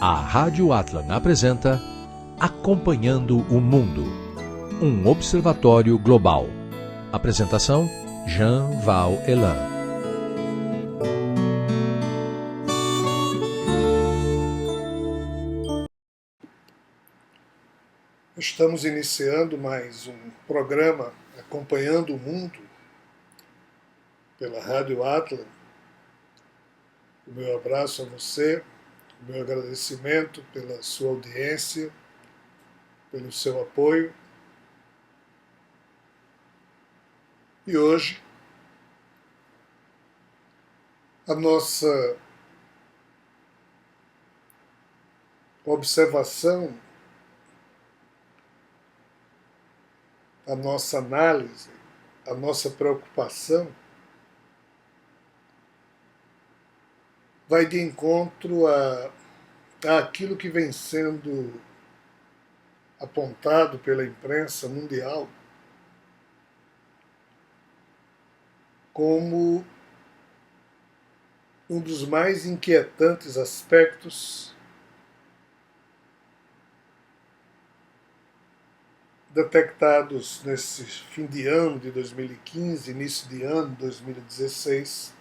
A Rádio Atlan apresenta Acompanhando o Mundo, um observatório global. Apresentação, Jean Val Elan. Estamos iniciando mais um programa Acompanhando o Mundo pela Rádio Atlan. O meu abraço a você, o meu agradecimento pela sua audiência, pelo seu apoio. E hoje, a nossa observação, a nossa análise, a nossa preocupação vai de encontro àquilo que vem sendo apontado pela imprensa mundial como um dos mais inquietantes aspectos detectados nesse fim de ano de 2015, início de ano de 2016,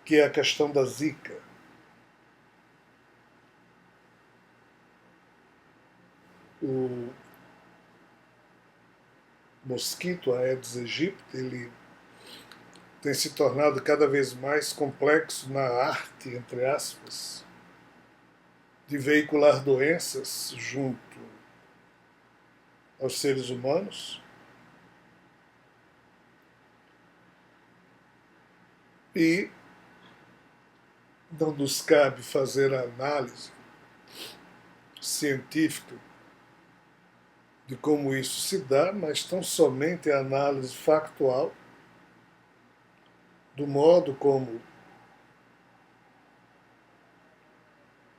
que é a questão da Zika. O mosquito Aedes aegypti, ele tem se tornado cada vez mais complexo na arte, entre aspas, de veicular doenças junto aos seres humanos. E não nos cabe fazer a análise científica de como isso se dá, mas tão somente a análise factual do modo como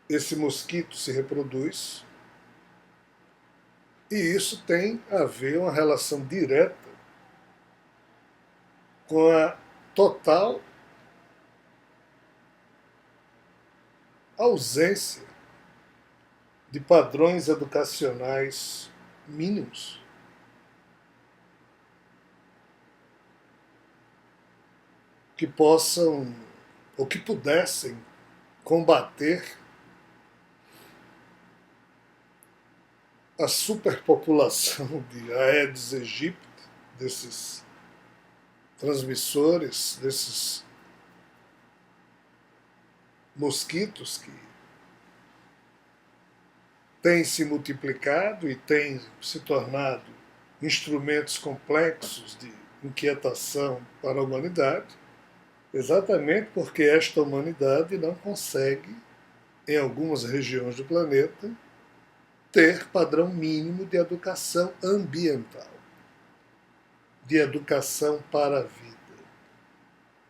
esse mosquito se reproduz, e isso tem a ver uma relação direta com a total ausência de padrões educacionais mínimos que possam ou que pudessem combater a superpopulação de Aedes aegypti, desses transmissores, desses mosquitos que têm se multiplicado e têm se tornado instrumentos complexos de inquietação para a humanidade, exatamente porque esta humanidade não consegue, em algumas regiões do planeta, ter padrão mínimo de educação ambiental, de educação para a vida,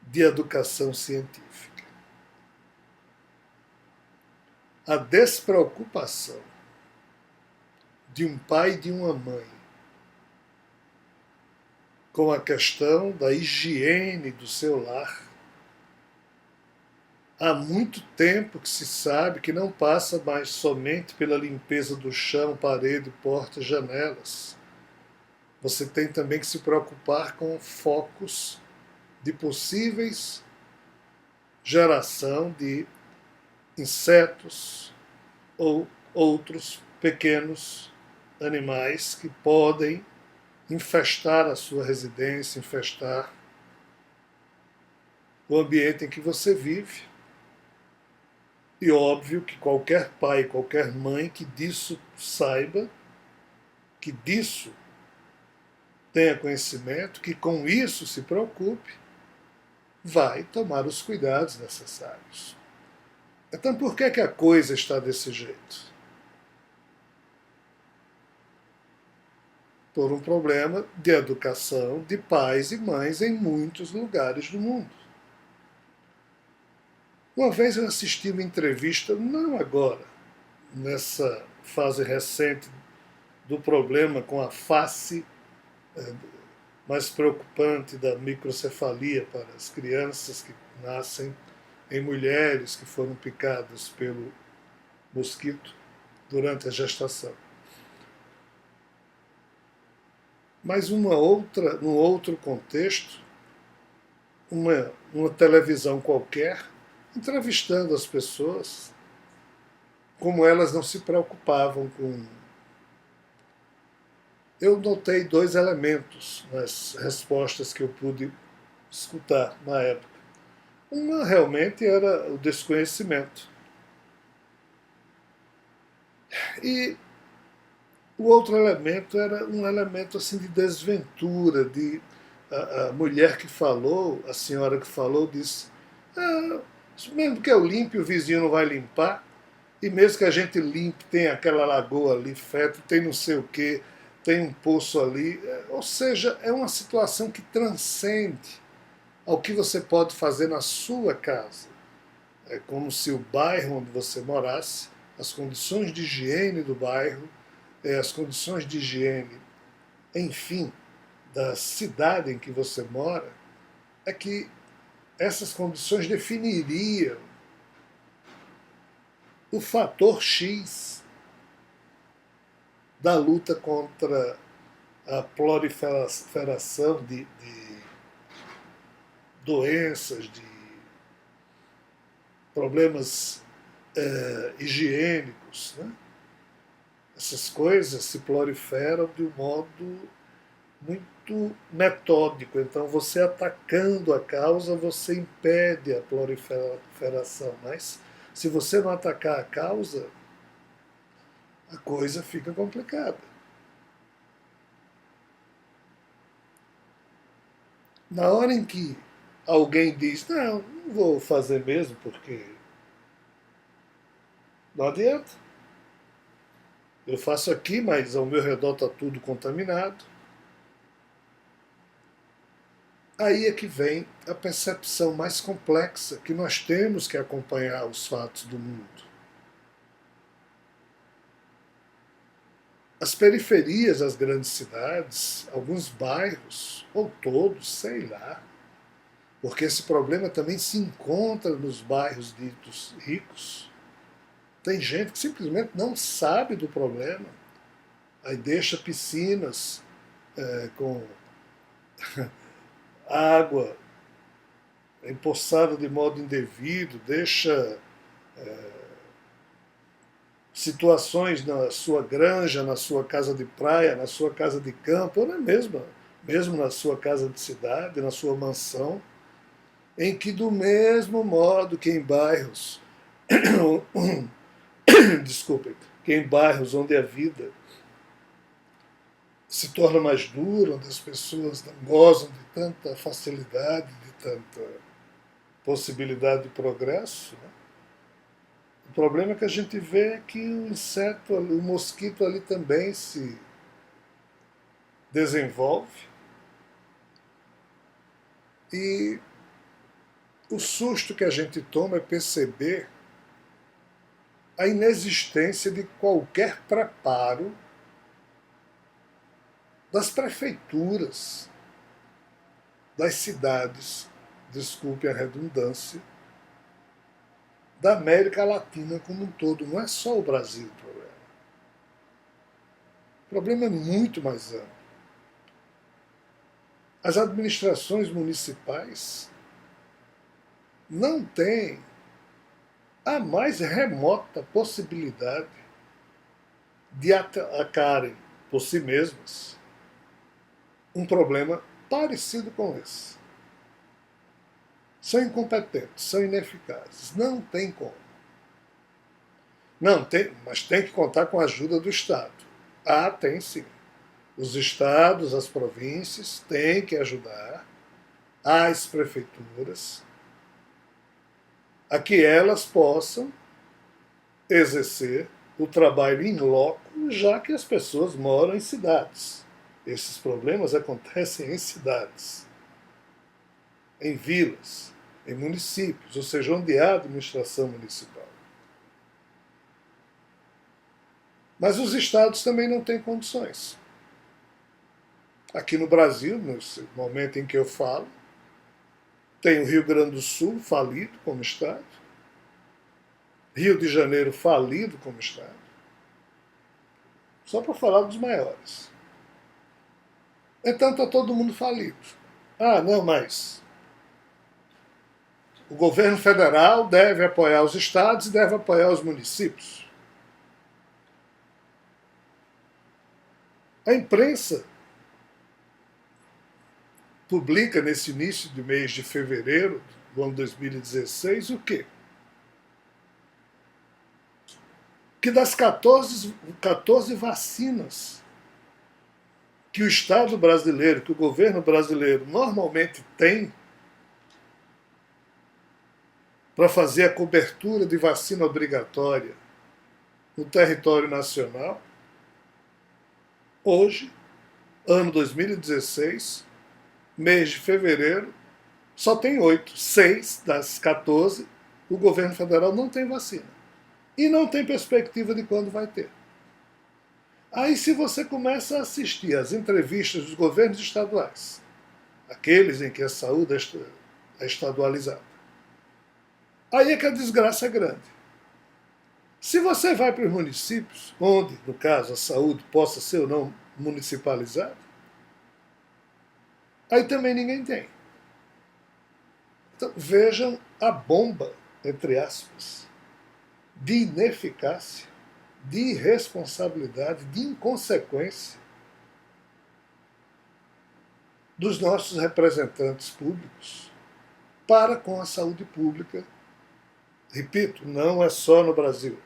de educação científica. A despreocupação de um pai e de uma mãe com a questão da higiene do seu lar. Há muito tempo que se sabe que não passa mais somente pela limpeza do chão, parede, portas, janelas. Você tem também que se preocupar com focos de possíveis geração de insetos ou outros pequenos animais que podem infestar a sua residência, infestar o ambiente em que você vive. E óbvio que qualquer pai, qualquer mãe que disso saiba, que disso tenha conhecimento, que com isso se preocupe, vai tomar os cuidados necessários. Então por que a coisa está desse jeito? Por um problema de educação de pais e mães em muitos lugares do mundo. Uma vez eu assisti uma entrevista, não agora, nessa fase recente do problema com a face mais preocupante da microcefalia para as crianças que nascem em mulheres que foram picadas pelo mosquito durante a gestação. Mas num outro contexto, uma televisão qualquer, entrevistando as pessoas, como elas não se preocupavam com. Eu notei dois elementos nas respostas que eu pude escutar na época. Uma realmente era o desconhecimento. E o outro elemento era um elemento assim de desventura, de a mulher que falou, a senhora que falou, disse: ah, mesmo que eu limpe, o vizinho não vai limpar, e mesmo que a gente limpe, tem aquela lagoa ali, feto, tem não sei o quê, tem um poço ali. Ou seja, é uma situação que transcende ao que você pode fazer na sua casa. É como se o bairro onde você morasse, as condições de higiene do bairro, as condições de higiene, enfim, da cidade em que você mora, é que essas condições definiriam o fator X da luta contra a proliferação de doenças, de problemas higiênicos. Né? Essas coisas se proliferam de um modo muito metódico. Então, você atacando a causa, você impede a proliferação. Mas, se você não atacar a causa, a coisa fica complicada. Na hora em que alguém diz: não vou fazer mesmo porque não adianta. Eu faço aqui, mas ao meu redor está tudo contaminado. Aí é que vem a percepção mais complexa, que nós temos que acompanhar os fatos do mundo. As periferias das grandes cidades, alguns bairros, ou todos, sei lá, porque esse problema também se encontra nos bairros ditos ricos. Tem gente que simplesmente não sabe do problema, aí deixa piscinas com água empoçada de modo indevido, deixa situações na sua granja, na sua casa de praia, na sua casa de campo, ou mesmo na sua casa de cidade, na sua mansão, em que do mesmo modo que em bairros, desculpem, que em bairros onde a vida se torna mais dura, onde as pessoas não gozam de tanta facilidade, de tanta possibilidade de progresso, né? O problema que a gente vê é que o inseto, o mosquito ali também se desenvolve e o susto que a gente toma é perceber a inexistência de qualquer preparo das prefeituras, das cidades, desculpe a redundância, da América Latina como um todo. Não é só o Brasil o problema. O problema é muito mais amplo. As administrações municipais não têm a mais remota possibilidade de atacarem por si mesmas um problema parecido com esse. São incompetentes, são ineficazes. Não tem como. Não tem, mas tem que contar com a ajuda do Estado. Ah, tem sim. Os estados, as províncias têm que ajudar as prefeituras a que elas possam exercer o trabalho in loco, já que as pessoas moram em cidades. Esses problemas acontecem em cidades, em vilas, em municípios, ou seja, onde há administração municipal. Mas os estados também não têm condições. Aqui no Brasil, nesse momento em que eu falo, Tem o Rio Grande do Sul falido como Estado, Rio de Janeiro falido como Estado, só para falar dos maiores. Então está todo mundo falido. Ah, não, mas o governo federal deve apoiar os estados e deve apoiar os municípios. A imprensa publica nesse início de mês de fevereiro do ano 2016 o quê? Que das 14 vacinas que o Estado brasileiro, que o governo brasileiro normalmente tem para fazer a cobertura de vacina obrigatória no território nacional, hoje, ano 2016, mês de fevereiro, só tem 8. 6 das 14, o governo federal não tem vacina. E não tem perspectiva de quando vai ter. Aí, se você começa a assistir às entrevistas dos governos estaduais, aqueles em que a saúde é estadualizada, aí é que a desgraça é grande. Se você vai para os municípios, onde, no caso, a saúde possa ser ou não municipalizada, aí também ninguém tem. Então, vejam a bomba, entre aspas, de ineficácia, de irresponsabilidade, de inconsequência dos nossos representantes públicos para com a saúde pública. Repito, não é só no Brasil.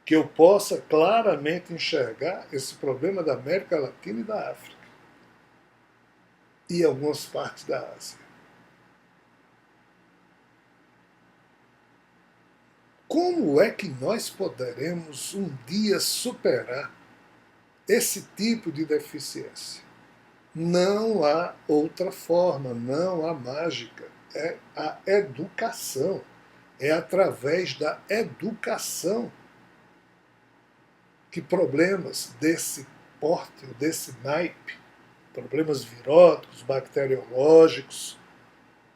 Que eu possa claramente enxergar esse problema da América Latina e da África. E algumas partes da Ásia. Como é que nós poderemos um dia superar esse tipo de deficiência? Não há outra forma, não há mágica. É a educação. É através da educação que problemas desse porte, desse naipe, problemas viróticos, bacteriológicos,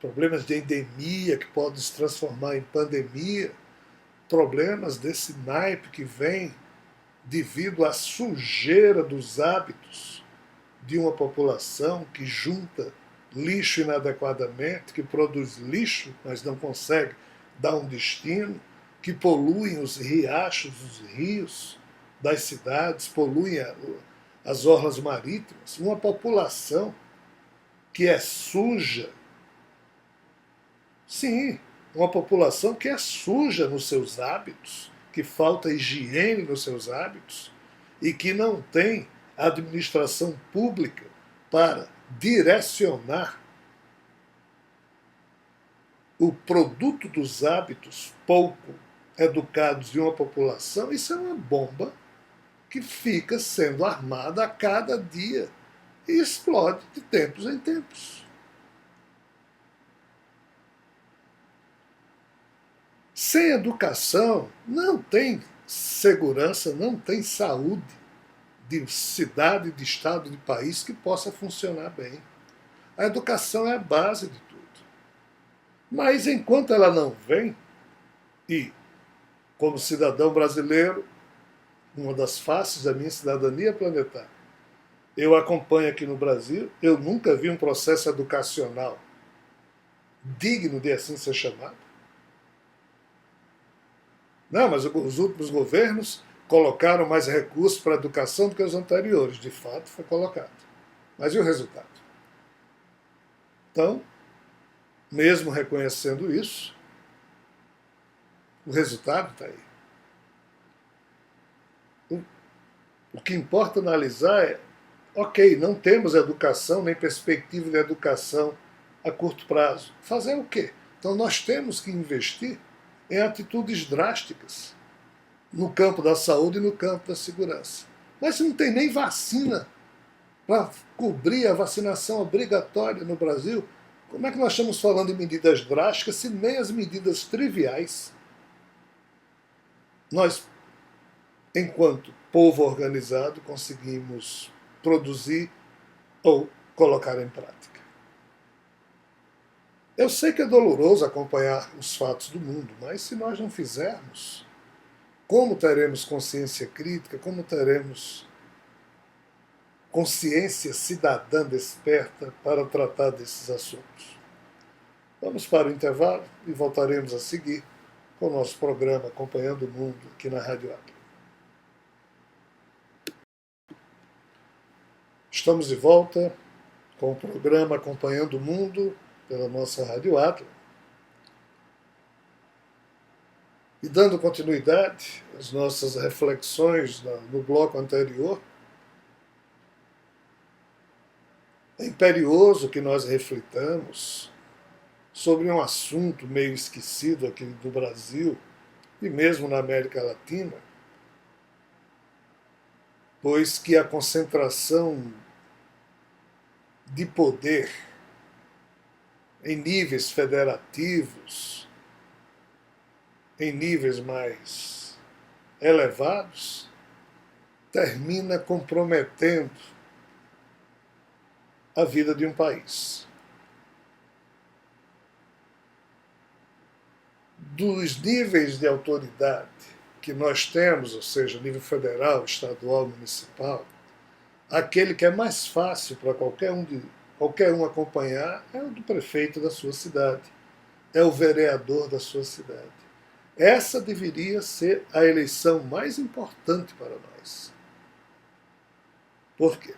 problemas de endemia que podem se transformar em pandemia, problemas desse naipe que vem devido à sujeira dos hábitos de uma população que junta lixo inadequadamente, que produz lixo, mas não consegue dar um destino, que poluem os riachos, os rios das cidades, poluem as orlas marítimas. Uma população que é suja. Sim, uma população que é suja nos seus hábitos, que falta higiene nos seus hábitos e que não tem administração pública para direcionar o produto dos hábitos pouco educados de uma população. Isso é uma bomba que fica sendo armada a cada dia e explode de tempos em tempos. Sem educação, não tem segurança, não tem saúde de cidade, de estado, de país que possa funcionar bem. A educação é a base de tudo. Mas enquanto ela não vem, e como cidadão brasileiro, uma das faces da minha cidadania planetária, eu acompanho aqui no Brasil, eu nunca vi um processo educacional digno de assim ser chamado. Não, mas os últimos governos colocaram mais recursos para a educação do que os anteriores. De fato, foi colocado. Mas e o resultado? Então, mesmo reconhecendo isso, o resultado está aí. O que importa analisar é, ok, não temos educação nem perspectiva de educação a curto prazo. Fazer o quê? Então nós temos que investir em atitudes drásticas no campo da saúde e no campo da segurança. Mas se não tem nem vacina para cobrir a vacinação obrigatória no Brasil, como é que nós estamos falando em medidas drásticas se nem as medidas triviais nós, enquanto povo organizado, conseguimos produzir ou colocar em prática? Eu sei que é doloroso acompanhar os fatos do mundo, mas se nós não fizermos, como teremos consciência crítica, como teremos consciência cidadã desperta para tratar desses assuntos? Vamos para o intervalo e voltaremos a seguir com o nosso programa Acompanhando o Mundo aqui na Rádio Atlas. Estamos de volta com o programa Acompanhando o Mundo pela nossa Rádio Atlas. E dando continuidade às nossas reflexões no bloco anterior, é imperioso que nós reflitamos sobre um assunto meio esquecido aqui do Brasil e mesmo na América Latina, pois que a concentração de poder em níveis federativos, em níveis mais elevados, termina comprometendo a vida de um país. Dos níveis de autoridade que nós temos, ou seja, nível federal, estadual, municipal, aquele que é mais fácil para qualquer um acompanhar é o do prefeito da sua cidade, é o vereador da sua cidade. Essa deveria ser a eleição mais importante para nós. Por quê?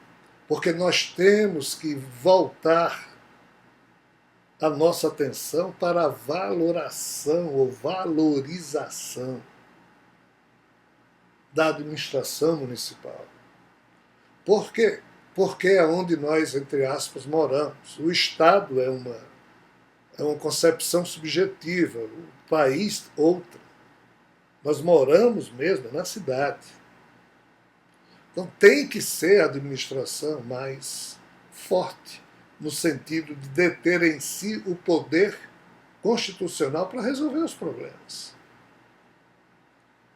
Porque nós temos que voltar a nossa atenção para a valoração ou valorização da administração municipal. Por quê? Porque é onde nós, entre aspas, moramos. O Estado é uma concepção subjetiva, o país outra. Nós moramos mesmo na cidade. Então tem que ser a administração mais forte, no sentido de deter em si o poder constitucional para resolver os problemas.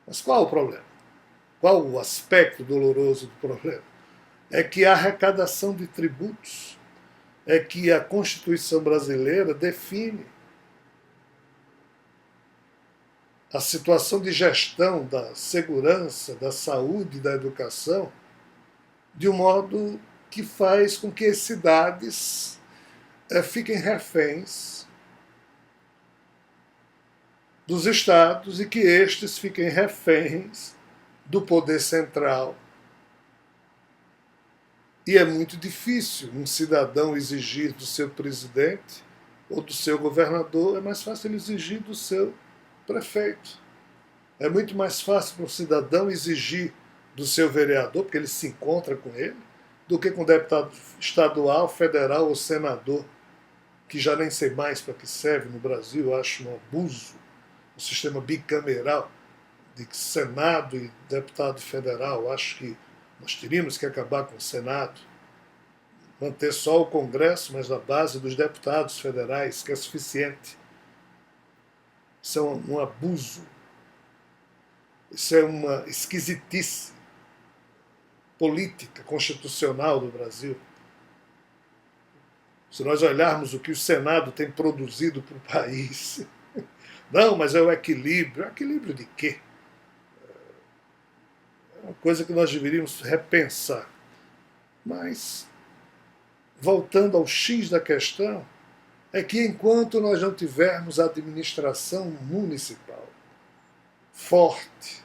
Mas qual o problema? Qual o aspecto doloroso do problema? É que a arrecadação de tributos, é que a Constituição brasileira define a situação de gestão da segurança, da saúde e da educação de um modo que faz com que as cidades fiquem reféns dos estados e que estes fiquem reféns do poder central. E é muito difícil um cidadão exigir do seu presidente ou do seu governador, é mais fácil ele exigir do seu prefeito. É muito mais fácil para um cidadão exigir do seu vereador, porque ele se encontra com ele, do que com um deputado estadual, federal ou senador, que já nem sei mais para que serve no Brasil. Eu acho um abuso o sistema bicameral de Senado e deputado federal. Eu acho que nós teríamos que acabar com o Senado, manter só o Congresso, mas na base dos deputados federais, que é suficiente. Isso é um abuso. Isso é uma esquisitice política, constitucional do Brasil. Se nós olharmos o que o Senado tem produzido para o país, não, mas é o equilíbrio. Equilíbrio de quê? É uma coisa que nós deveríamos repensar. Mas, voltando ao X da questão, é que enquanto nós não tivermos a administração municipal forte,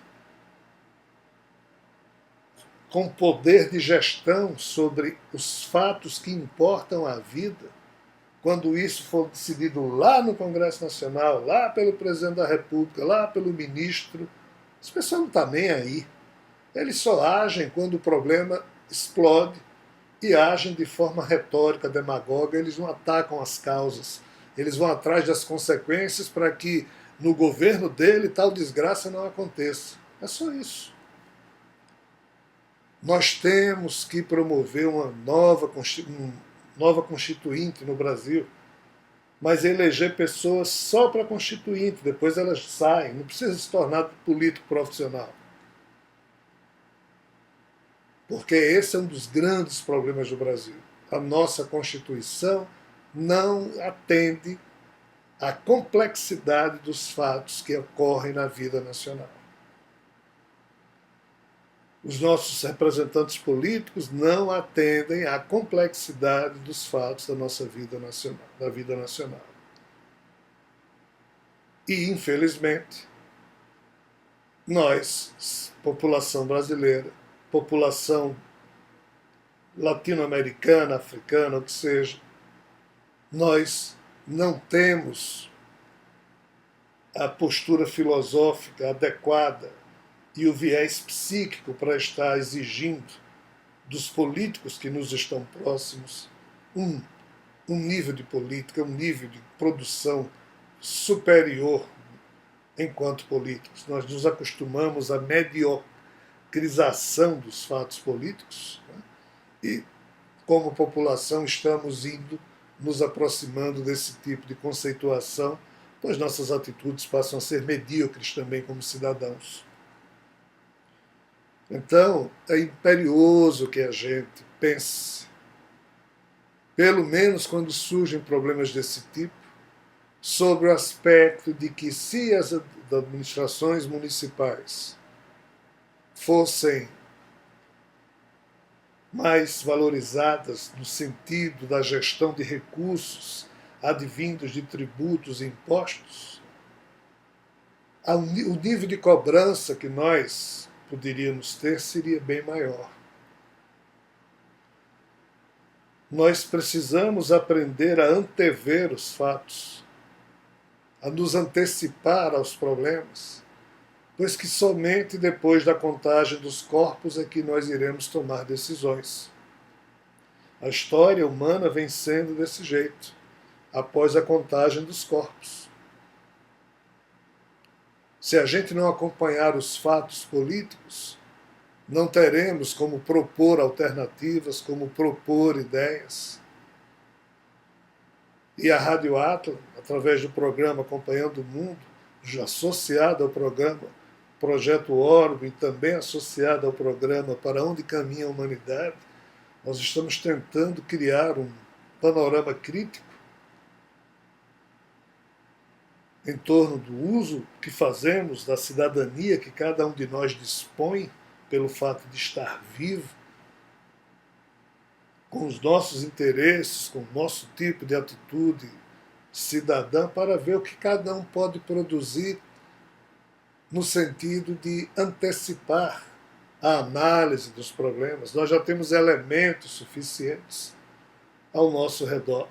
com poder de gestão sobre os fatos que importam à vida, quando isso for decidido lá no Congresso Nacional, lá pelo presidente da República, lá pelo ministro, as pessoas não estão nem aí. Eles só agem quando o problema explode e agem de forma retórica, demagoga. Eles não atacam as causas, eles vão atrás das consequências para que no governo dele tal desgraça não aconteça. É só isso. Nós temos que promover uma nova constituinte no Brasil, mas eleger pessoas só para constituinte, depois elas saem, não precisa se tornar político profissional. Porque esse é um dos grandes problemas do Brasil. A nossa Constituição não atende a complexidade dos fatos que ocorrem na vida nacional. Os nossos representantes políticos não atendem à complexidade dos fatos da nossa vida nacional, da vida nacional. E, infelizmente, nós, população brasileira, população latino-americana, africana, o que seja, nós não temos a postura filosófica adequada e o viés psíquico para estar exigindo dos políticos que nos estão próximos um nível de política, um nível de produção superior enquanto políticos. Nós nos acostumamos à mediocrização dos fatos políticos, né? E, como população, estamos nos aproximando desse tipo de conceituação, pois nossas atitudes passam a ser medíocres também como cidadãos. Então, é imperioso que a gente pense, pelo menos quando surgem problemas desse tipo, sobre o aspecto de que, se as administrações municipais fossem mais valorizadas no sentido da gestão de recursos advindos de tributos e impostos, o nível de cobrança que nós poderíamos ter seria bem maior. Nós precisamos aprender a antever os fatos, a nos antecipar aos problemas, pois que somente depois da contagem dos corpos é que nós iremos tomar decisões. A história humana vem sendo desse jeito, após a contagem dos corpos. Se a gente não acompanhar os fatos políticos, não teremos como propor alternativas, como propor ideias. E a Rádio Atlas, através do programa Acompanhando o Mundo, já associado ao programa Projeto Orbe e também associado ao programa Para Onde Caminha a Humanidade, nós estamos tentando criar um panorama crítico em torno do uso que fazemos da cidadania que cada um de nós dispõe pelo fato de estar vivo, com os nossos interesses, com o nosso tipo de atitude cidadã, para ver o que cada um pode produzir no sentido de antecipar a análise dos problemas. Nós já temos elementos suficientes ao nosso redor.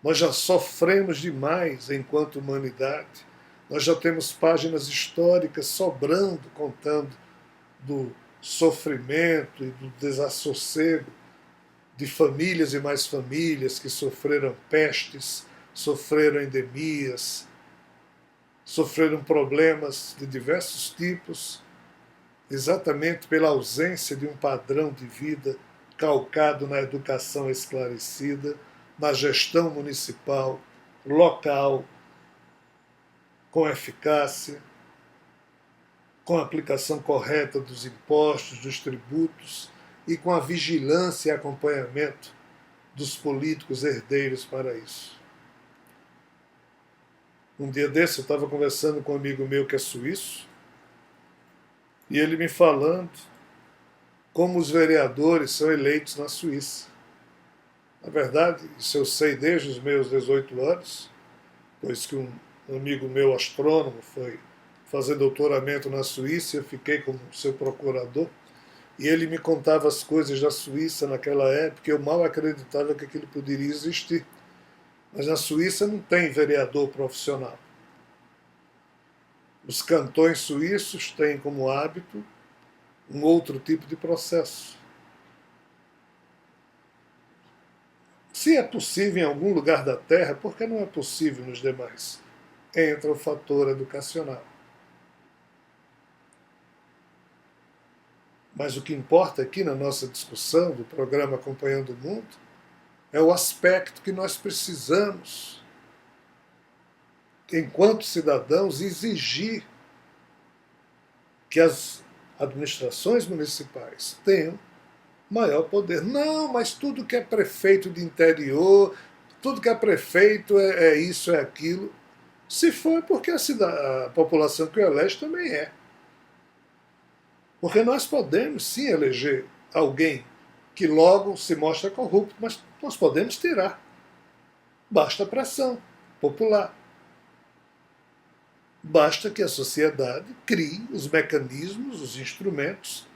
Nós já sofremos demais enquanto humanidade. Nós já temos páginas históricas sobrando, contando do sofrimento e do desassossego de famílias e mais famílias que sofreram pestes, sofreram endemias, sofreram problemas de diversos tipos, exatamente pela ausência de um padrão de vida calcado na educação esclarecida, na gestão municipal, local, com eficácia, com a aplicação correta dos impostos, dos tributos e com a vigilância e acompanhamento dos políticos herdeiros para isso. Um dia desse eu estava conversando com um amigo meu que é suíço, e ele me falando como os vereadores são eleitos na Suíça. Na verdade, isso eu sei desde os meus 18 anos, pois que um amigo meu astrônomo foi fazer doutoramento na Suíça, eu fiquei como seu procurador, e ele me contava as coisas da Suíça naquela época, e eu mal acreditava que aquilo poderia existir. Mas na Suíça não tem vereador profissional. Os cantões suíços têm como hábito um outro tipo de processo. Se é possível em algum lugar da Terra, por que não é possível nos demais? Entra o fator educacional. Mas o que importa aqui na nossa discussão do programa Acompanhando o Mundo é o aspecto que nós precisamos, enquanto cidadãos, exigir que as administrações municipais tenham maior poder. Não, mas tudo que é prefeito de interior, tudo que é prefeito é isso, é aquilo. Se for, é porque a população que o elege também é. Porque nós podemos sim eleger alguém que logo se mostra corrupto, mas nós podemos tirar. Basta pressão popular. Basta que a sociedade crie os mecanismos, os instrumentos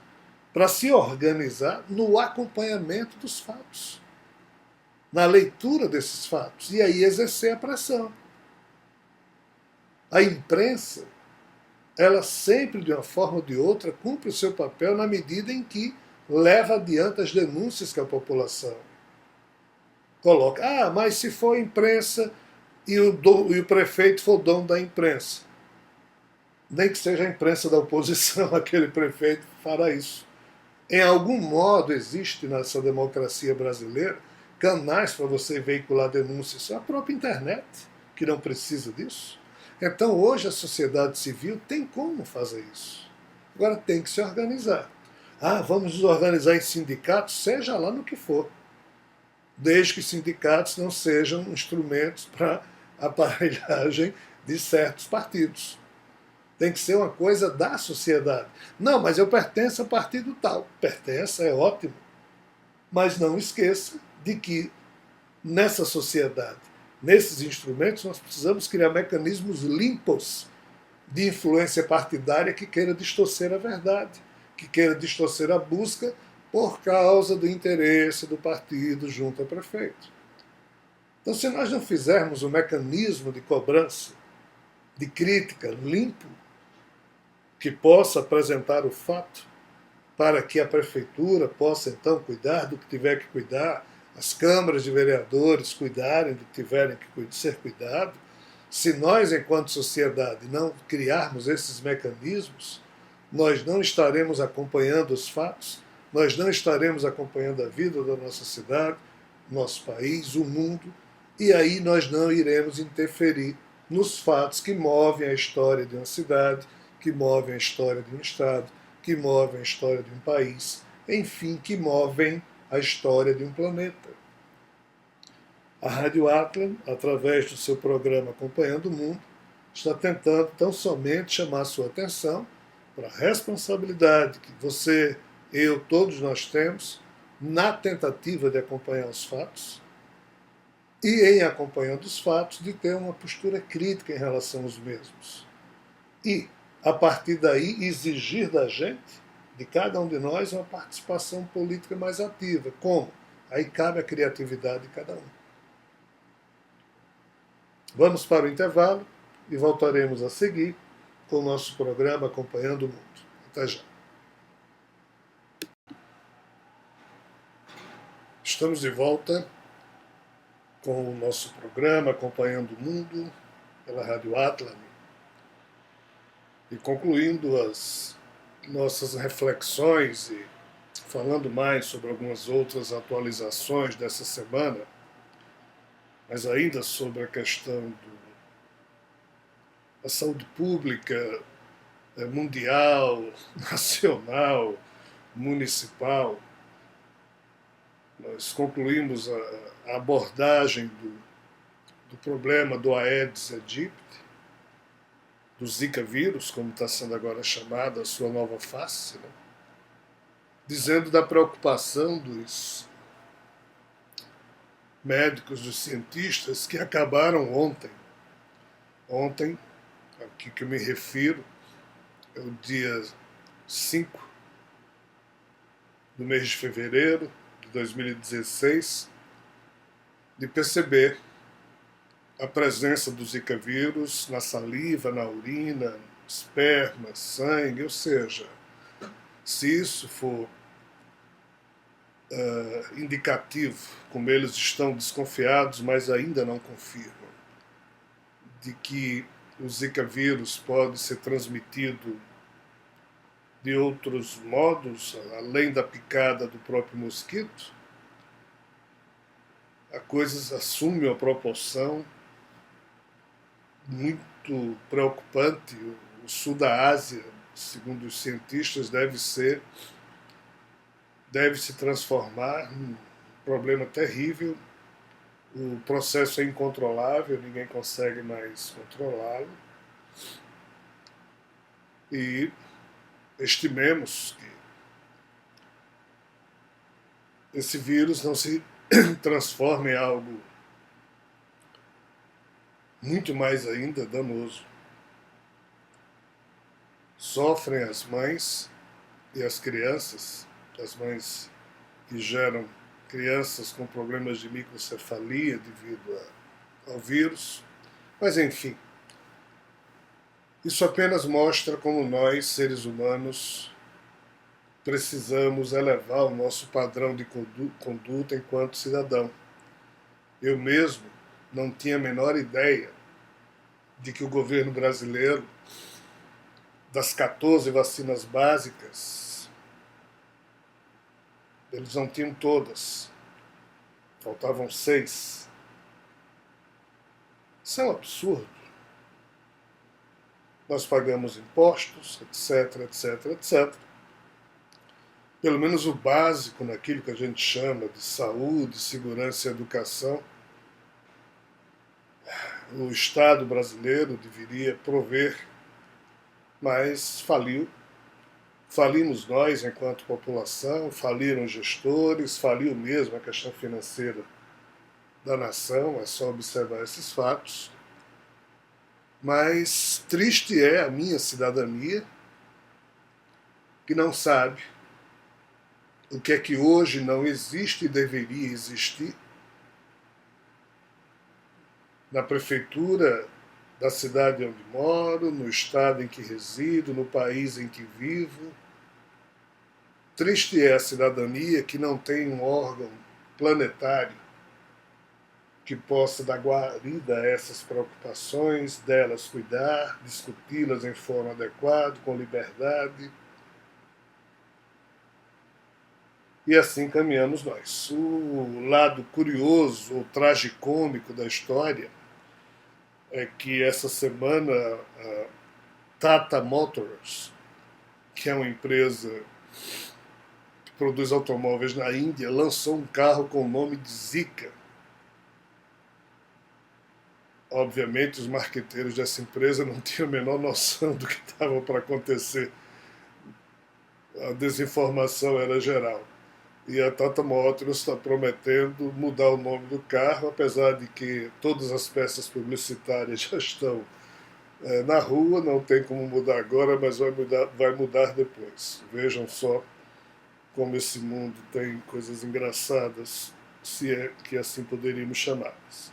para se organizar no acompanhamento dos fatos, na leitura desses fatos, e aí exercer a pressão. A imprensa, ela sempre, de uma forma ou de outra, cumpre o seu papel na medida em que leva adiante as denúncias que a população coloca. Ah, mas se for a imprensa e o prefeito for dono da imprensa, nem que seja a imprensa da oposição, aquele prefeito fará isso. Em algum modo existe nessa democracia brasileira canais para você veicular denúncias. A própria internet, que não precisa disso. Então hoje a sociedade civil tem como fazer isso. Agora tem que se organizar. Ah, vamos nos organizar em sindicatos, seja lá no que for. Desde que sindicatos não sejam instrumentos para aparelhagem de certos partidos. Tem que ser uma coisa da sociedade. Não, mas eu pertenço a partido tal. Pertença, é ótimo. Mas não esqueça de que nessa sociedade, nesses instrumentos, nós precisamos criar mecanismos limpos de influência partidária que queira distorcer a verdade, que queira distorcer a busca por causa do interesse do partido junto ao prefeito. Então, se nós não fizermos um mecanismo de cobrança, de crítica limpo, que possa apresentar o fato, para que a prefeitura possa então cuidar do que tiver que cuidar, as câmaras de vereadores cuidarem do que tiverem que ser cuidado, se nós, enquanto sociedade, não criarmos esses mecanismos, nós não estaremos acompanhando os fatos, nós não estaremos acompanhando a vida da nossa cidade, nosso país, o mundo, e aí nós não iremos interferir nos fatos que movem a história de uma cidade, que movem a história de um estado, que movem a história de um país, enfim, que movem a história de um planeta. A Rádio Atlan, através do seu programa Acompanhando o Mundo, está tentando tão somente chamar a sua atenção para a responsabilidade que você, eu, todos nós temos na tentativa de acompanhar os fatos e, em acompanhando os fatos, de ter uma postura crítica em relação aos mesmos. E, a partir daí, exigir da gente, de cada um de nós, uma participação política mais ativa. Como? Aí cabe a criatividade de cada um. Vamos para o intervalo e voltaremos a seguir com o nosso programa Acompanhando o Mundo. Até já. Estamos de volta com o nosso programa Acompanhando o Mundo pela Rádio Atlan. E concluindo as nossas reflexões e falando mais sobre algumas outras atualizações dessa semana, mas ainda sobre a questão da saúde pública mundial, nacional, municipal, nós concluímos a abordagem do problema do Aedes aegypti, do Zika vírus, como está sendo agora chamada a sua nova face, né? Dizendo da preocupação dos médicos, dos cientistas que acabaram ontem. Ontem, aqui que eu me refiro, é o dia 5 do mês de fevereiro de 2016, de perceber a presença do Zika vírus na saliva, na urina, esperma, sangue, ou seja, se isso for indicativo, como eles estão desconfiados, mas ainda não confirmam, de que o Zika vírus pode ser transmitido de outros modos, além da picada do próprio mosquito, a coisa assume uma proporção muito preocupante. O sul da Ásia, segundo os cientistas, deve se transformar num problema terrível O processo é incontrolável, ninguém consegue mais controlá-lo. E estimemos que esse vírus não se transforme em algo muito mais ainda danoso. Sofrem as mães e as crianças, as mães que geram crianças com problemas de microcefalia devido ao vírus. Mas, enfim, isso apenas mostra como nós, seres humanos, precisamos elevar o nosso padrão de conduta enquanto cidadão. Eu mesmo não tinha a menor ideia de que o governo brasileiro, das 14 vacinas básicas, eles não tinham todas. Faltavam 6. Isso é um absurdo. Nós pagamos impostos, etc, etc, etc. Pelo menos o básico naquilo que a gente chama de saúde, segurança e educação, o Estado brasileiro deveria prover, mas faliu. Falimos nós enquanto população, faliram os gestores, faliu mesmo a questão financeira da nação, é só observar esses fatos. Mas triste é a minha cidadania, que não sabe o que é que hoje não existe e deveria existir na prefeitura da cidade onde moro, no estado em que resido, no país em que vivo. Triste é a cidadania que não tem um órgão planetário que possa dar guarida a essas preocupações, delas cuidar, discuti-las em forma adequada, com liberdade. E assim caminhamos nós. O lado curioso ou tragicômico da história é que essa semana a Tata Motors, que é uma empresa que produz automóveis na Índia, lançou um carro com o nome de Zika. Obviamente, os marqueteiros dessa empresa não tinham a menor noção do que estava para acontecer. A desinformação era geral. E a Tata Motors está prometendo mudar o nome do carro, apesar de que todas as peças publicitárias já estão na rua, não tem como mudar agora, mas vai mudar depois. Vejam só como esse mundo tem coisas engraçadas, se é que assim poderíamos chamá-las.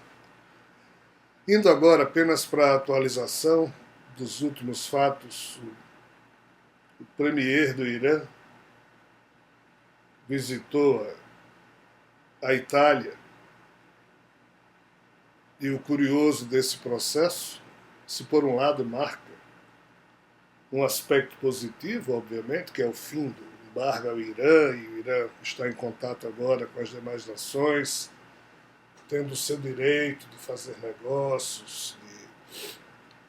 Indo agora apenas para a atualização dos últimos fatos, o premier do Irã visitou a Itália e o curioso desse processo, se por um lado marca um aspecto positivo, obviamente, que é o fim do embargo ao Irã, e o Irã está em contato agora com as demais nações, tendo o seu direito de fazer negócios, de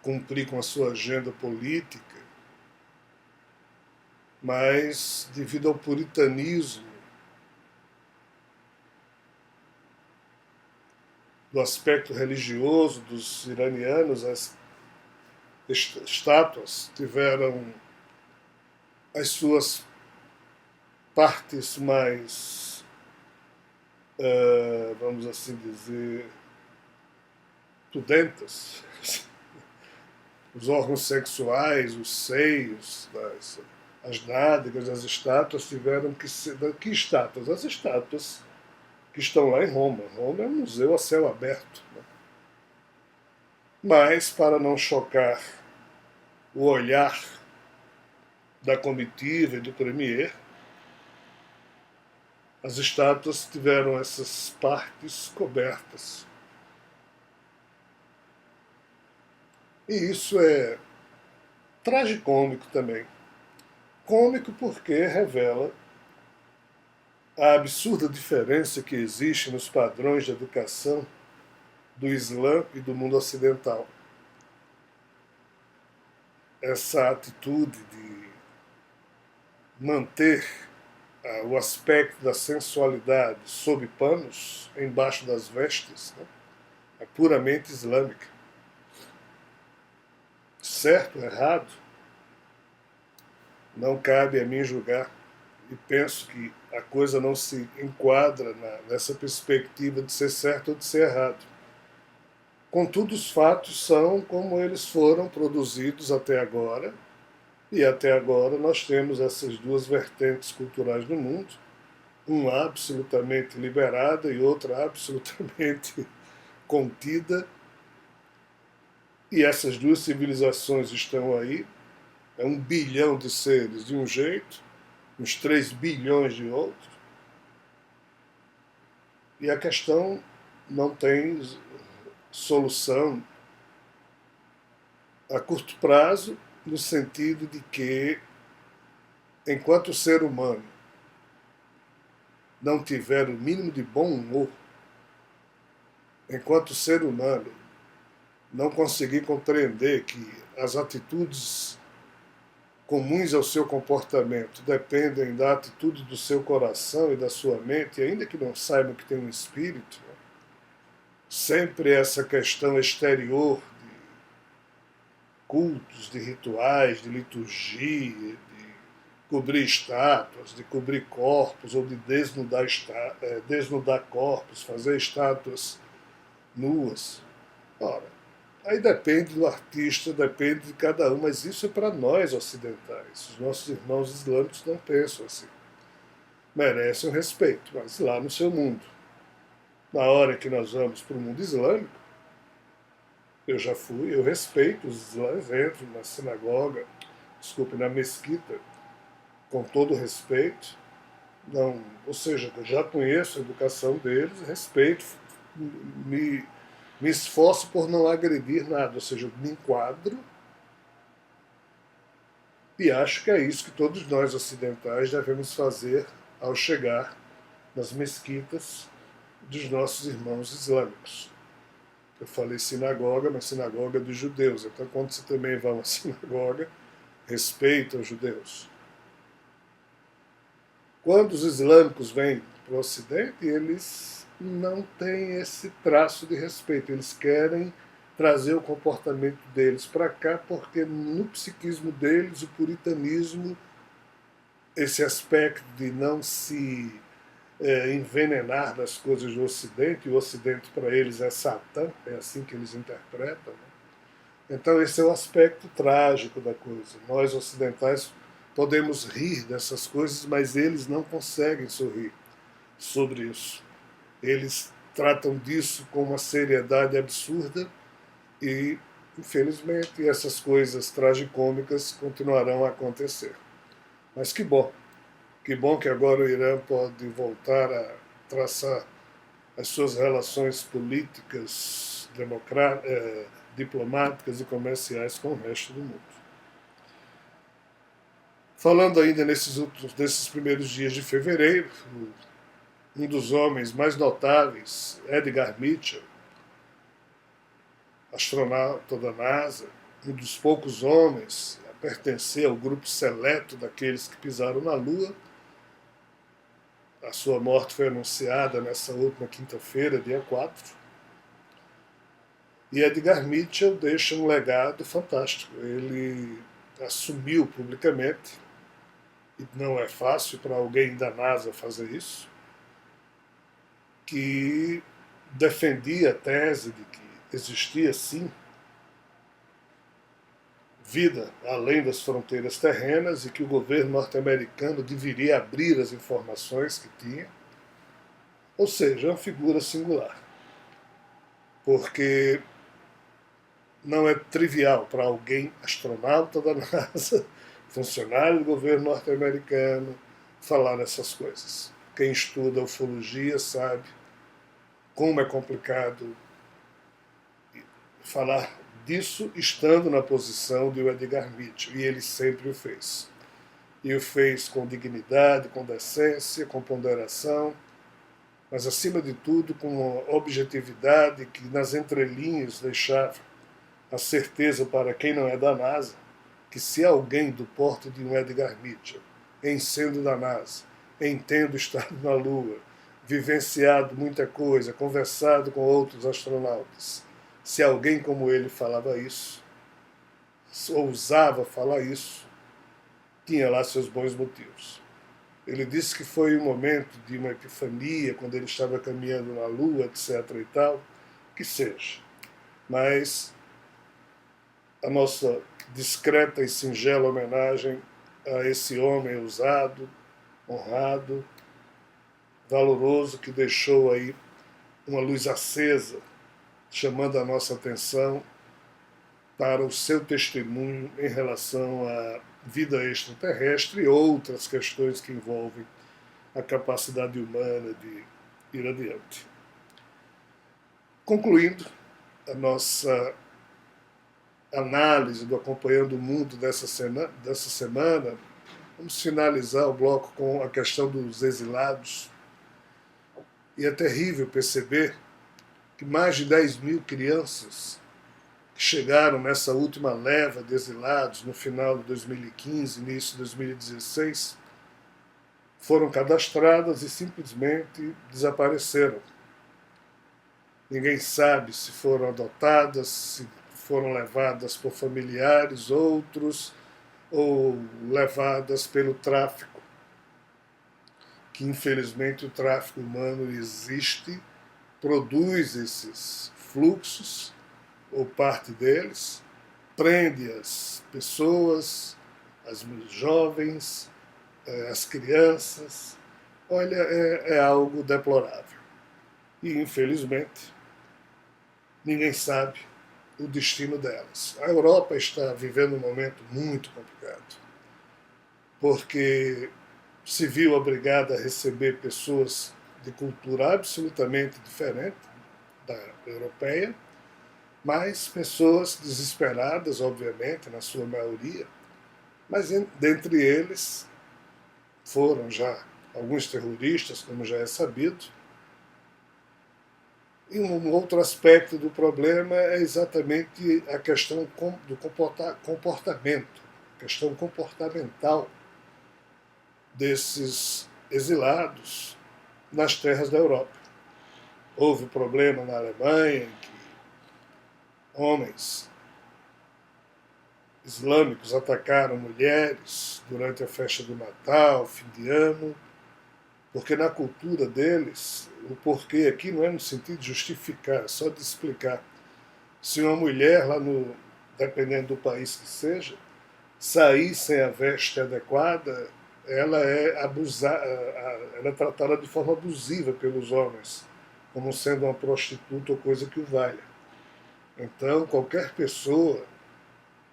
cumprir com a sua agenda política, mas devido ao puritanismo do aspecto religioso dos iranianos, as estátuas tiveram as suas partes mais, vamos assim dizer, pudentas. Os órgãos sexuais, os seios, as nádegas, as estátuas tiveram que ser... Que estátuas? As estátuas que estão lá em Roma. Roma é um museu a céu aberto. Né? Mas, para não chocar o olhar da comitiva e do premier, as estátuas tiveram essas partes cobertas. E isso é tragicômico também. Cômico porque revela a absurda diferença que existe nos padrões de educação do Islã e do mundo ocidental. Essa atitude de manter o aspecto da sensualidade sob panos, embaixo das vestes, né, é puramente islâmica. Certo, errado, não cabe a mim julgar. E penso que a coisa não se enquadra nessa perspectiva de ser certo ou de ser errado. Contudo, os fatos são como eles foram produzidos até agora, e até agora nós temos essas duas vertentes culturais no mundo, uma absolutamente liberada e outra absolutamente contida, e essas duas civilizações estão aí, é 1 bilhão de seres de um jeito, uns 3 bilhões de outro, e a questão não tem solução a curto prazo, no sentido de que, enquanto o ser humano não tiver o mínimo de bom humor, enquanto o ser humano não conseguir compreender que as atitudes comuns ao seu comportamento dependem da atitude do seu coração e da sua mente, ainda que não saibam que tem um espírito, né? Sempre essa questão exterior de cultos, de rituais, de liturgia, de cobrir estátuas, de cobrir corpos ou de desnudar corpos, fazer estátuas nuas. Ora, aí depende do artista, depende de cada um, mas isso é para nós ocidentais. Os nossos irmãos islâmicos não pensam assim. Merecem o respeito, mas lá no seu mundo. Na hora que nós vamos para o mundo islâmico, eu já fui, eu respeito os islãs, entro na sinagoga, desculpe, na mesquita, com todo respeito. Não, ou seja, eu já conheço a educação deles, respeito, me esforço por não agredir nada, ou seja, eu me enquadro e acho que é isso que todos nós ocidentais devemos fazer ao chegar nas mesquitas dos nossos irmãos islâmicos. Eu falei sinagoga, mas sinagoga dos judeus. Então, quando você também vai a uma sinagoga, respeita os judeus. Quando os islâmicos vêm para o Ocidente, eles não têm esse traço de respeito. Eles querem trazer o comportamento deles para cá, porque no psiquismo deles, o puritanismo, esse aspecto de não se envenenar das coisas do Ocidente, e o Ocidente para eles é Satã, é assim que eles interpretam. Né? Então esse é o aspecto trágico da coisa. Nós ocidentais podemos rir dessas coisas, mas eles não conseguem sorrir sobre isso. Eles tratam disso com uma seriedade absurda e, infelizmente, essas coisas tragicômicas continuarão a acontecer. Mas que bom que agora o Irã pode voltar a traçar as suas relações políticas, diplomáticas e comerciais com o resto do mundo. Falando ainda nesses primeiros dias de fevereiro, um dos homens mais notáveis, Edgar Mitchell, astronauta da NASA, um dos poucos homens a pertencer ao grupo seleto daqueles que pisaram na Lua. A sua morte foi anunciada nessa última quinta-feira, dia 4. E Edgar Mitchell deixa um legado fantástico. Ele assumiu publicamente, e não é fácil para alguém da NASA fazer isso, que defendia a tese de que existia, sim, vida além das fronteiras terrenas e que o governo norte-americano deveria abrir as informações que tinha. Ou seja, é uma figura singular. Porque não é trivial para alguém, astronauta da NASA, funcionário do governo norte-americano, falar essas coisas. Quem estuda ufologia sabe como é complicado falar disso estando na posição de Edgar Mitchell, e ele sempre o fez. E o fez com dignidade, com decência, com ponderação, mas acima de tudo com objetividade que nas entrelinhas deixava a certeza para quem não é da NASA que se alguém do porte de um Edgar Mitchell, em sendo da NASA, em tendo estado na Lua, vivenciado muita coisa, conversado com outros astronautas, se alguém como ele falava isso, ousava falar isso, tinha lá seus bons motivos. Ele disse que foi um momento de uma epifania, quando ele estava caminhando na Lua, etc. e tal, que seja. Mas a nossa discreta e singela homenagem a esse homem ousado, honrado, valoroso, que deixou aí uma luz acesa, chamando a nossa atenção para o seu testemunho em relação à vida extraterrestre e outras questões que envolvem a capacidade humana de ir adiante. Concluindo a nossa análise do Acompanhando o Mundo dessa semana, vamos finalizar o bloco com a questão dos exilados. E é terrível perceber que mais de 10 mil crianças que chegaram nessa última leva de exilados no final de 2015, início de 2016, foram cadastradas e simplesmente desapareceram. Ninguém sabe se foram adotadas, se foram levadas por familiares, outros, ou levadas pelo tráfico, que infelizmente o tráfico humano existe, produz esses fluxos, ou parte deles, prende as pessoas, as jovens, as crianças. Olha, é algo deplorável. E, infelizmente, ninguém sabe o destino delas. A Europa está vivendo um momento muito complicado, porque se viu obrigada a receber pessoas de cultura absolutamente diferente da europeia, mas pessoas desesperadas, obviamente, na sua maioria, mas dentre eles foram já alguns terroristas, como já é sabido. E um outro aspecto do problema é exatamente a questão do comportamento, a questão comportamental desses exilados nas terras da Europa. Houve problema na Alemanha, em que homens islâmicos atacaram mulheres durante a festa do Natal, fim de ano, porque na cultura deles, o porquê aqui não é no sentido de justificar, é só de explicar. Se uma mulher, lá no, dependendo do país que seja, sair sem a veste adequada, ela é abusada, ela é tratada de forma abusiva pelos homens, como sendo uma prostituta ou coisa que o valha. Então, qualquer pessoa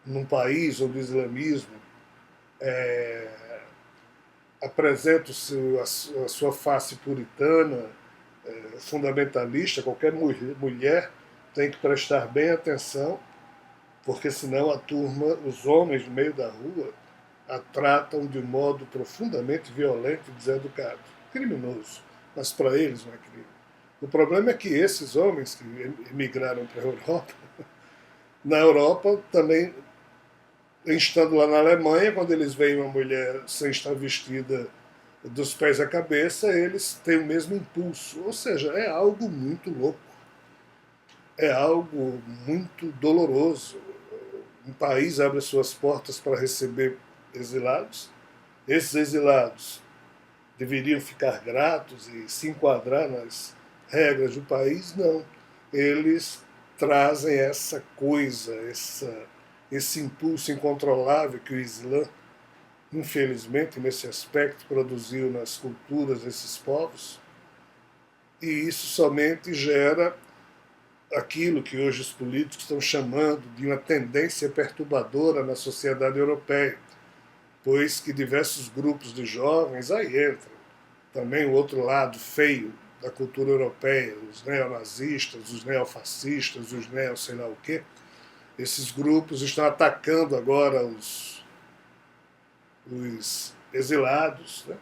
num país onde o islamismo apresenta a sua face puritana, fundamentalista, qualquer mulher tem que prestar bem atenção, porque senão a turma, os homens no meio da rua, a tratam de um modo profundamente violento e deseducado. Criminoso, mas para eles não é crime. O problema é que esses homens que emigraram para a Europa, na Europa também, estando lá na Alemanha, quando eles veem uma mulher sem estar vestida dos pés à cabeça, eles têm o mesmo impulso. Ou seja, é algo muito louco. É algo muito doloroso. Um país abre suas portas para receber exilados. Esses exilados deveriam ficar gratos e se enquadrar nas regras do país? Não. Eles trazem essa coisa, esse impulso incontrolável que o Islã, infelizmente, nesse aspecto, produziu nas culturas desses povos, e isso somente gera aquilo que hoje os políticos estão chamando de uma tendência perturbadora na sociedade europeia, pois que diversos grupos de jovens, aí entra também o outro lado feio da cultura europeia, os neonazistas, os neofascistas, os neo sei lá o quê. Esses grupos estão atacando agora os exilados, né?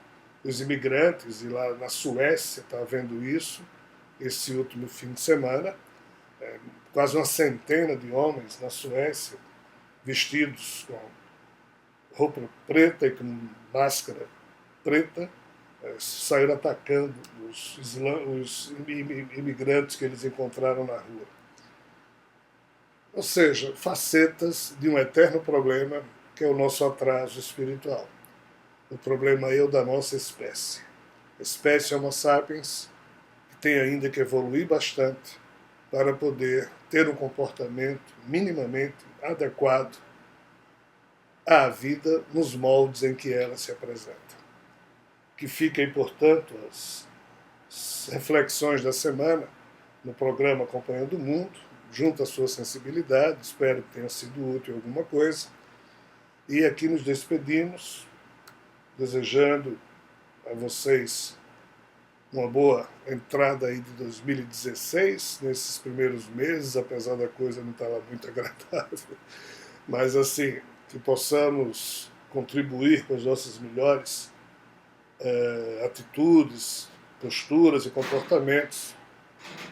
Os imigrantes, e lá na Suécia está havendo isso, esse último fim de semana, quase uma centena de homens na Suécia, vestidos com roupa preta e com máscara preta, saíram atacando os imigrantes que eles encontraram na rua. Ou seja, facetas de um eterno problema que é o nosso atraso espiritual. O problema é o da nossa espécie. A espécie Homo sapiens que tem ainda que evoluir bastante para poder ter um comportamento minimamente adequado à vida nos moldes em que ela se apresenta. Que fiquem, portanto, as reflexões da semana no programa Acompanhando o Mundo, junto à sua sensibilidade, espero que tenha sido útil alguma coisa. E aqui nos despedimos, desejando a vocês uma boa entrada aí de 2016, nesses primeiros meses, apesar da coisa não estar muito agradável. Mas assim, que possamos contribuir com as nossas melhores atitudes, posturas e comportamentos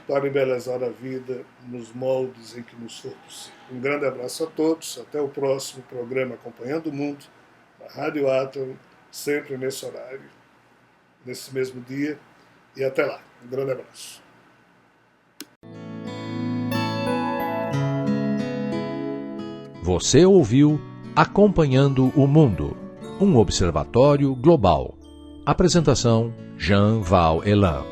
para embelezar a vida nos moldes em que nos for possível. Um grande abraço a todos, até o próximo programa Acompanhando o Mundo, na Rádio Atlan, sempre nesse horário, nesse mesmo dia, e até lá. Um grande abraço. Você ouviu Acompanhando o Mundo, um observatório global. Apresentação Jean Val Elan.